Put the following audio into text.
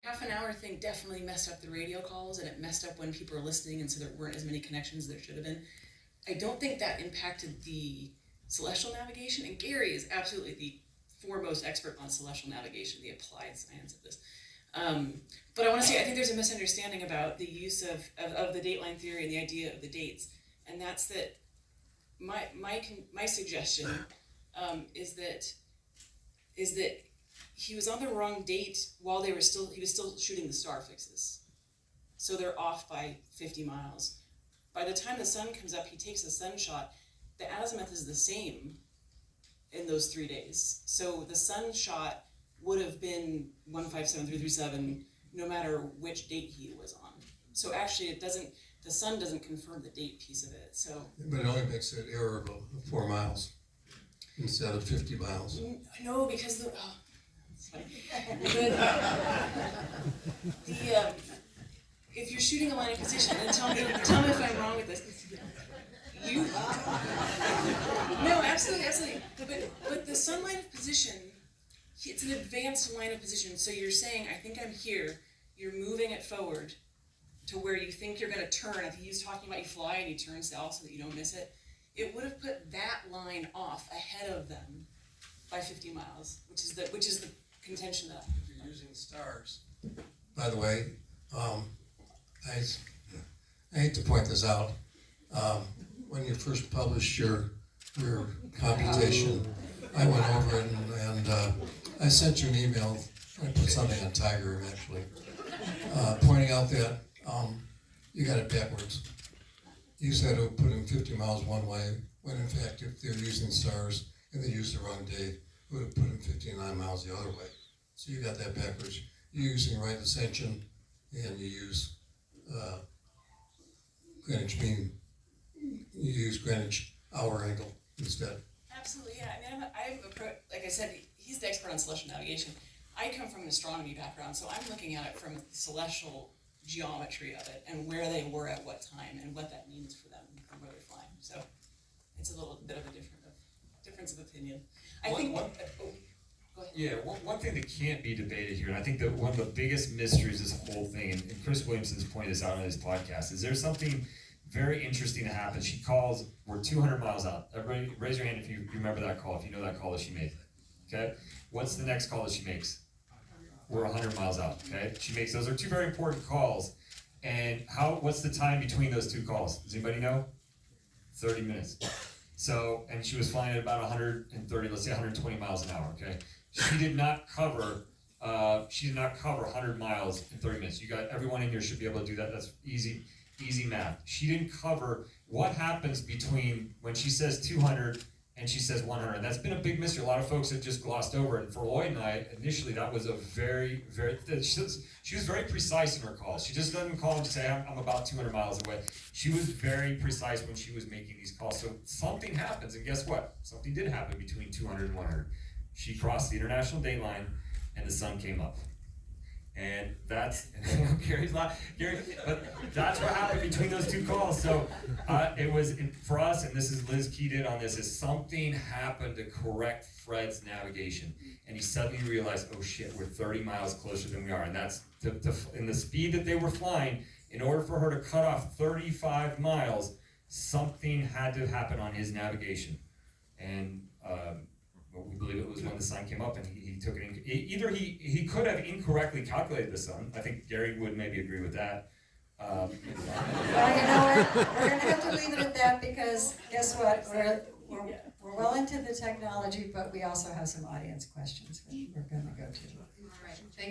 half an hour thing definitely messed up the radio calls, and it messed up when people were listening, and so there weren't as many connections as there should have been. I don't think that impacted the celestial navigation, and Gary is absolutely the foremost expert on celestial navigation, the applied science of this. But I want to say, I think there's a misunderstanding about the use of the dateline theory and the idea of the dates, and that's that my suggestion is that he was on the wrong date while he was still shooting the star fixes, so they're off by 50 miles. By the time the sun comes up, he takes a sun shot. The azimuth is the same in those 3 days. So the sun shot would have been 157337 no matter which date he was on. So actually the sun doesn't confirm the date piece of it. So, but it only makes it error of 4 miles instead of 50 miles. No, because that's funny. If you're shooting a line of position, and tell me if I'm wrong with this. No, absolutely. But the sun line of position, it's an advanced line of position. So you're saying, I think I'm here. You're moving it forward to where you think you're going to turn. I think he was talking about you fly and you turn south so that you don't miss it. It would have put that line off ahead of them by 50 miles, which is the contention that you're using stars. By the way, I hate to point this out. When you first published your computation, I went over it and I sent you an email. I put something on Tiger actually, pointing out that you got it backwards. You said it would put him 50 miles one way, when in fact, if they're using stars and they used the wrong date, it would have put him 59 miles the other way. So you got that backwards. You're using right ascension, and you use Greenwich mean. You use Greenwich hour angle instead. Absolutely, yeah. I mean, like I said, he's the expert on celestial navigation. I come from an astronomy background, so I'm looking at it from the celestial geometry of it and where they were at what time and what that means for them and where they're flying. So it's a little bit of a difference of opinion. I think. Go ahead. Yeah, one thing that can't be debated here, and I think that one of the biggest mysteries of this whole thing, and Chris Williamson's pointed this out on his podcast, is there's something very interesting that happens. She calls, we're 200 miles out. Everybody raise your hand if you remember that call, if you know that call that she made. Okay? What's the next call that she makes? We're 100 miles out. Okay? She makes, those are two very important calls. And what's the time between those two calls? Does anybody know? 30 minutes. So, and she was flying at about 130, let's say 120 miles an hour, okay? She did not cover 100 miles in 30 minutes. You got, everyone in here should be able to do that. That's easy math. She didn't cover what happens between when she says 200 and she says 100. That's been a big mystery. A lot of folks have just glossed over it. And for Lloyd and I, initially, that was a very, she was very precise in her calls. She just doesn't call and say, I'm about 200 miles away. She was very precise when she was making these calls. So something happens, and guess what? Something did happen between 200 and 100. She crossed the International Dateline, and the sun came up. And that's, Gary's not, but that's what happened between those two calls. So it was, for us, and this is Liz keyed in on this, is something happened to correct Fred's navigation. And he suddenly realized, oh shit, we're 30 miles closer than we are. And that's, in the speed that they were flying, in order for her to cut off 35 miles, something had to happen on his navigation. And we believe it was when the sun came up, and he took it in. Either he could have incorrectly calculated the sun. I think Gary would maybe agree with that. Well, you know what? We're going to have to leave it at that, because guess what? We're well into the technology, but we also have some audience questions we're going to go to. All right. Thank